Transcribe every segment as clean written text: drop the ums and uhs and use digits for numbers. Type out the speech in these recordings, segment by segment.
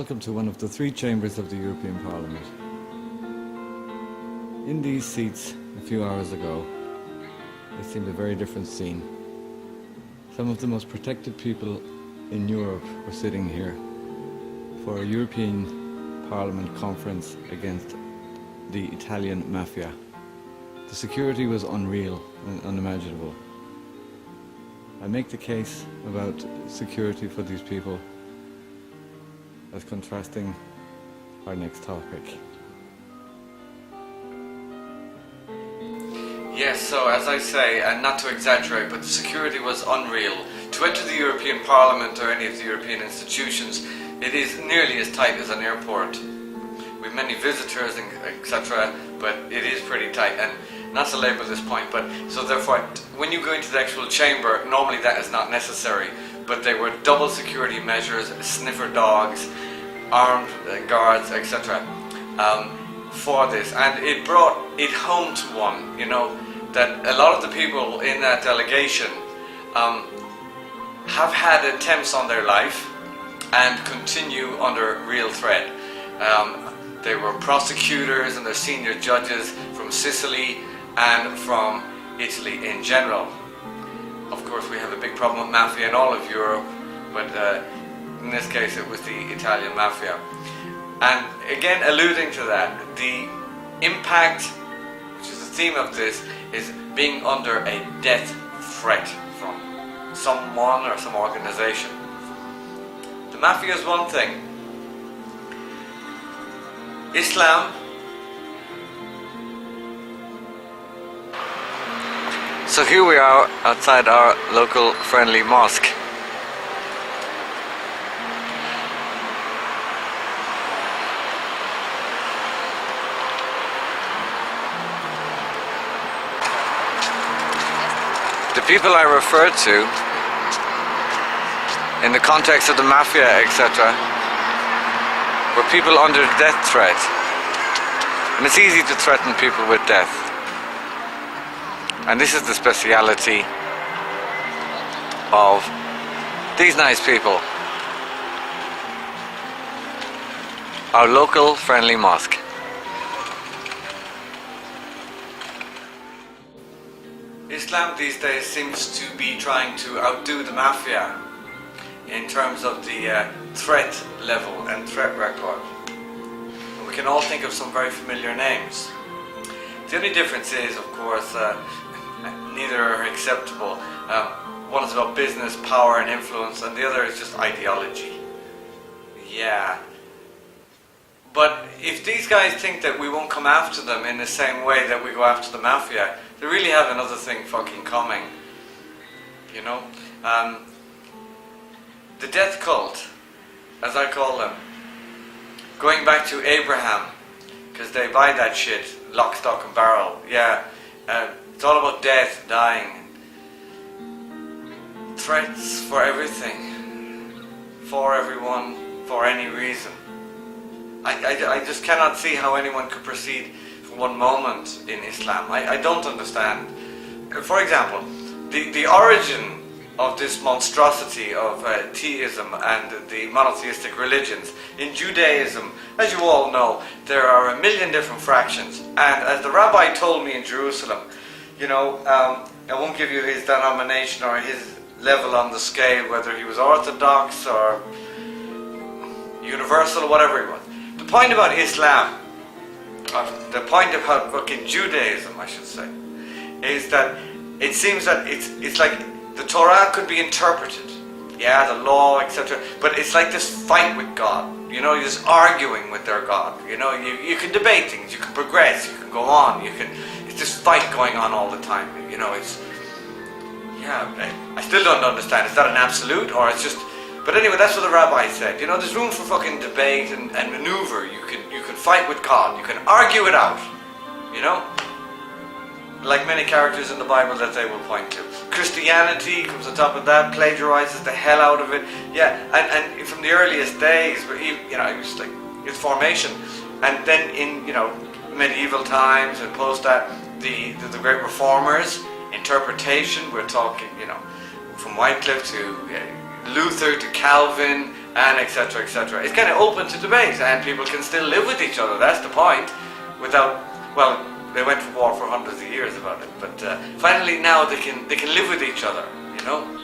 Welcome to one of the three chambers of the European Parliament. In these seats a few hours ago, it seemed a very different scene. Some of the most protected people in Europe were sitting here for a European Parliament conference against the Italian mafia. The security was unreal and unimaginable. I make the case about security for these people as contrasting our next topic. Yes, so as I say, and not to exaggerate, but the security was unreal. To enter the European Parliament or any of the European institutions, it is nearly as tight as an airport. We have many visitors, etc., but it is pretty tight. And not to labour this point, but so therefore, when you go into the actual chamber, normally that is not necessary. But they were double security measures, sniffer dogs, armed guards, etc. For this, and it brought it home to one, that a lot of the people in that delegation have had attempts on their life and continue under real threat. They were prosecutors and their senior judges from Sicily and from Italy in general. Of course, we have a big problem with mafia in all of Europe, but in this case it was the Italian mafia. And again, alluding to that, the impact, which is the theme of this, is being under a death threat from someone or some organization. The mafia is one thing. Islam, so here we are outside our local friendly mosque. The people I referred to in the context of the mafia, etc., were people under death threat. And it's easy to threaten people with death. And this is the speciality of these nice people. Our local friendly mosque. Islam these days seems to be trying to outdo the mafia in terms of the threat level and threat record. We can all think of some very familiar names. The only difference is, of course, neither are acceptable. One is about business, power and influence, and the other is just ideology. Yeah. But if these guys think that we won't come after them in the same way that we go after the mafia, they really have another thing fucking coming. The death cult, as I call them, going back to Abraham, because they buy that shit, lock, stock and barrel. Yeah, it's all about death, dying, threats for everything, for everyone, for any reason. I just cannot see how anyone could proceed for one moment in Islam. I don't understand. For example, the origin of this monstrosity of theism and the monotheistic religions. In Judaism, as you all know, there are a million different fractions. And as the rabbi told me in Jerusalem, I won't give you his denomination or his level on the scale, whether he was Orthodox or Universal or whatever he was. The point about Islam, the point about fucking Judaism, I should say, is that it seems that it's like the Torah could be interpreted, the law, etc. But it's like this fight with God. You're just arguing with their God. You can debate things, you can progress, you can go on. It's this fight going on all the time. I still don't understand. Is that an absolute or it's just? But anyway, that's what the rabbi said. There's room for fucking debate and maneuver. You can fight with God. You can argue it out. Like many characters in the Bible that they will point to. Christianity comes on top of that, plagiarizes the hell out of it. Yeah, and from the earliest days, where it was like its formation, and then in medieval times and post that, the great reformers, interpretation. We're talking from Wycliffe to Luther to Calvin, and etc., etc. It's kind of open to debate, and people can still live with each other. That's the point. Without, well, they went to war for hundreds of years about it, but finally now they can live with each other. You know,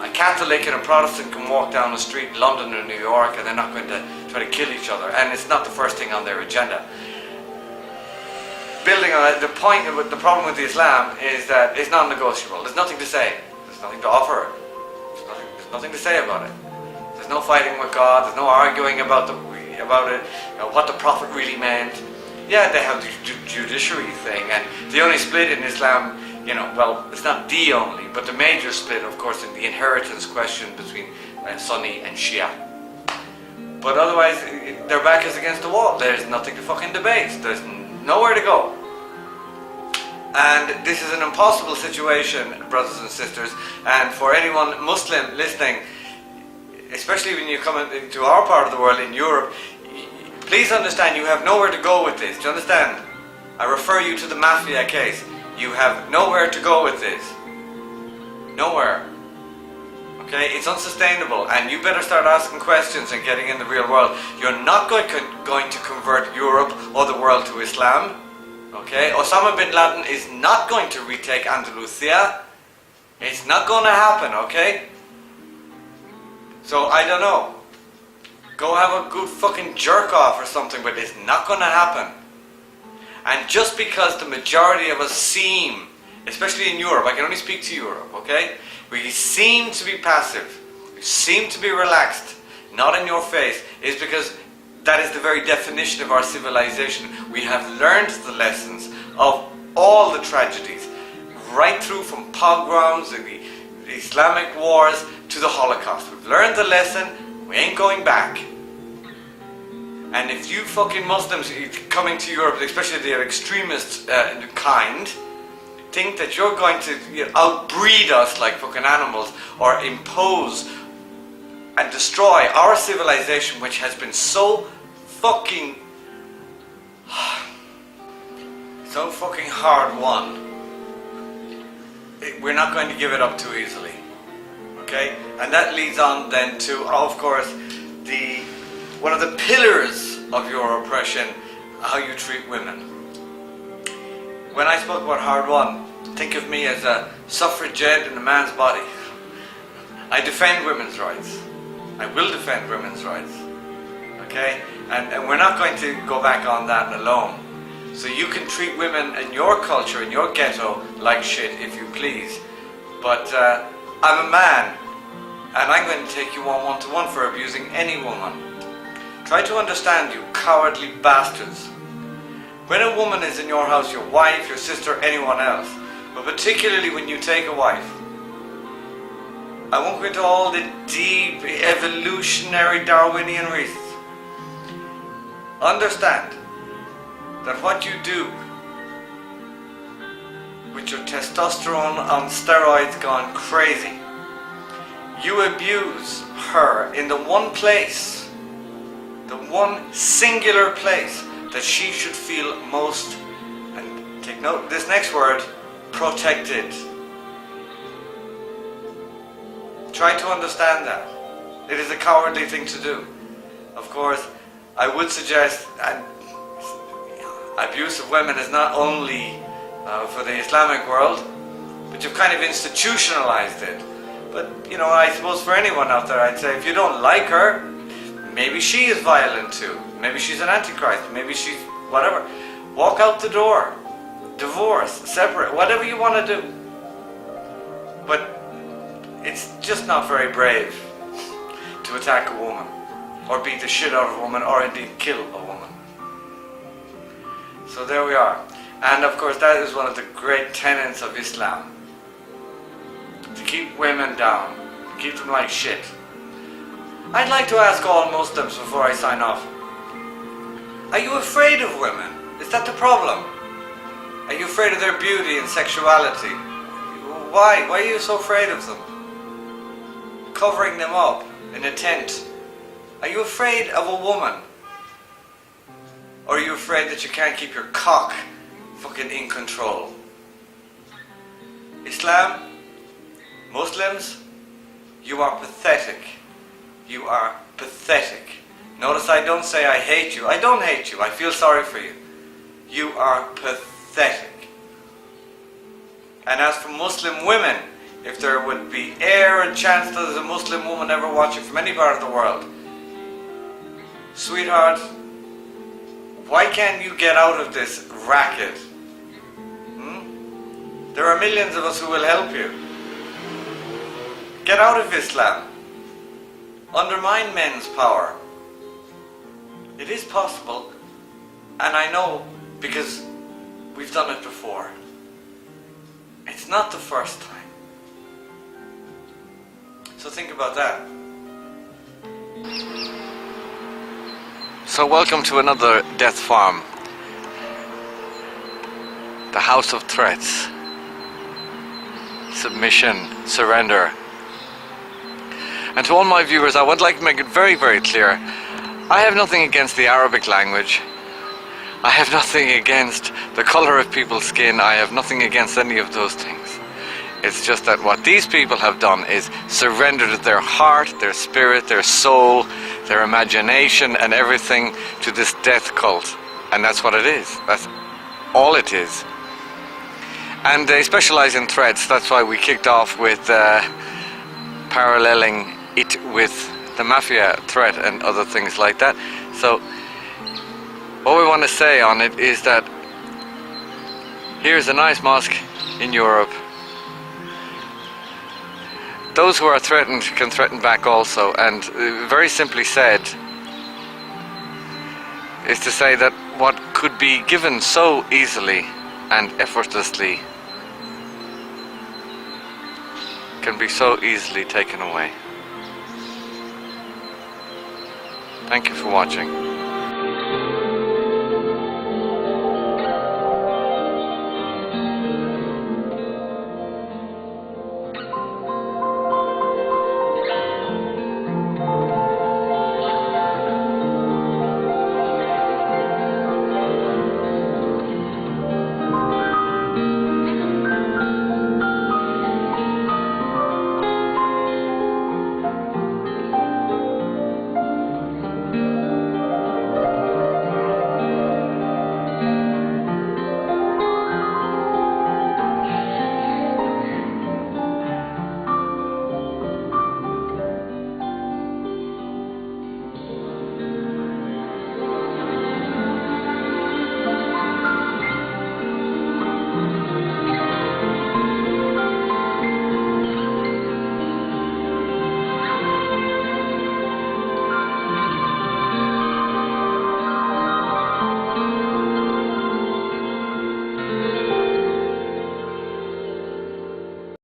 a Catholic and a Protestant can walk down the street in London or New York, and they're not going to try to kill each other, and it's not the first thing on their agenda. Building on it, the problem with Islam is that it's non-negotiable. There's nothing to say. There's nothing to offer. There's nothing to say about it. There's no fighting with God. There's no arguing about it. You know, what the Prophet really meant. Yeah, they have the judiciary thing, and the only split in Islam, you know, well, it's not the only, but the major split, of course, in the inheritance question between Sunni and Shia. But otherwise, their back is against the wall. There's nothing to fucking debate. There's nowhere to go. And this is an impossible situation, brothers and sisters, and for anyone Muslim listening, especially when you come into our part of the world in Europe, please understand you have nowhere to go with this. Do you understand? I refer you to the Mafia case. You have nowhere to go with this. Nowhere. Okay? It's unsustainable, and you better start asking questions and getting in the real world. You're not going to convert Europe or the world to Islam. Okay? Osama bin Laden is not going to retake Andalusia. It's not going to happen, okay? So, I don't know. Go have a good fucking jerk off or something, but it's not going to happen. And just because the majority of us seem, especially in Europe, I can only speak to Europe, okay? We seem to be passive, we seem to be relaxed, not in your face, is because that is the very definition of our civilization. We have learned the lessons of all the tragedies, right through from pogroms and the Islamic wars to the Holocaust. We've learned the lesson, we ain't going back. And if you fucking Muslims coming to Europe, especially the extremist kind, think that you're going to outbreed us like fucking animals or impose and destroy our civilization, which has been so fucking hard won, we're not going to give it up too easily. Okay? And that leads on then to, of course, one of the pillars of your oppression, how you treat women. When I spoke about hard won, think of me as a suffragette in a man's body. I defend women's rights. I will defend women's rights. Okay? And we're not going to go back on that alone. So you can treat women in your culture, in your ghetto, like shit if you please. But I'm a man, and I'm going to take you on one-to-one for abusing any woman. Try to understand, you cowardly bastards. When a woman is in your house, your wife, your sister, anyone else, but particularly when you take a wife, I won't go into all the deep evolutionary Darwinian reasons. Understand that what you do with your testosterone on steroids gone crazy, you abuse her in the one place, the one singular place that she should feel most, and take note, this next word, protected. Try to understand that. It is a cowardly thing to do. Of course, I would suggest abuse of women is not only for the Islamic world, but you've kind of institutionalized it. But, I suppose for anyone out there, I'd say if you don't like her, maybe she is violent too. Maybe she's an antichrist. Maybe she's whatever. Walk out the door. Divorce. Separate. Whatever you want to do. But it's just not very brave to attack a woman, or beat the shit out of a woman, or indeed kill a woman. So there we are. And of course that is one of the great tenets of Islam. To keep women down. To keep them like shit. I'd like to ask all Muslims before I sign off. Are you afraid of women? Is that the problem? Are you afraid of their beauty and sexuality? Why? Why are you so afraid of them? Covering them up in a tent. Are you afraid of a woman? Or are you afraid that you can't keep your cock fucking in control? Islam, Muslims, you are pathetic. You are pathetic. Notice I don't say I hate you. I don't hate you. I feel sorry for you. You are pathetic. And as for Muslim women, if there would be e'er a chance that there's a Muslim woman ever watching from any part of the world, sweetheart, why can't you get out of this racket? There are millions of us who will help you. Get out of Islam. Undermine men's power. It is possible, and I know because we've done it before. It's not the first time. So think about that. So welcome to another death farm. The house of threats. Submission, surrender. And to all my viewers, I would like to make it very, very clear, I have nothing against the Arabic language. I have nothing against the colour of people's skin. I have nothing against any of those things. It's just that what these people have done is surrendered their heart, their spirit, their soul, their imagination and everything to this death cult. And that's what it is. That's all it is. And they specialise in threats. That's why we kicked off with paralleling it with the mafia threat and other things like that. So what we want to say on it is that here's a nice mosque in Europe. Those who are threatened can threaten back also, and very simply said is to say that what could be given so easily and effortlessly can be so easily taken away. Thank you for watching.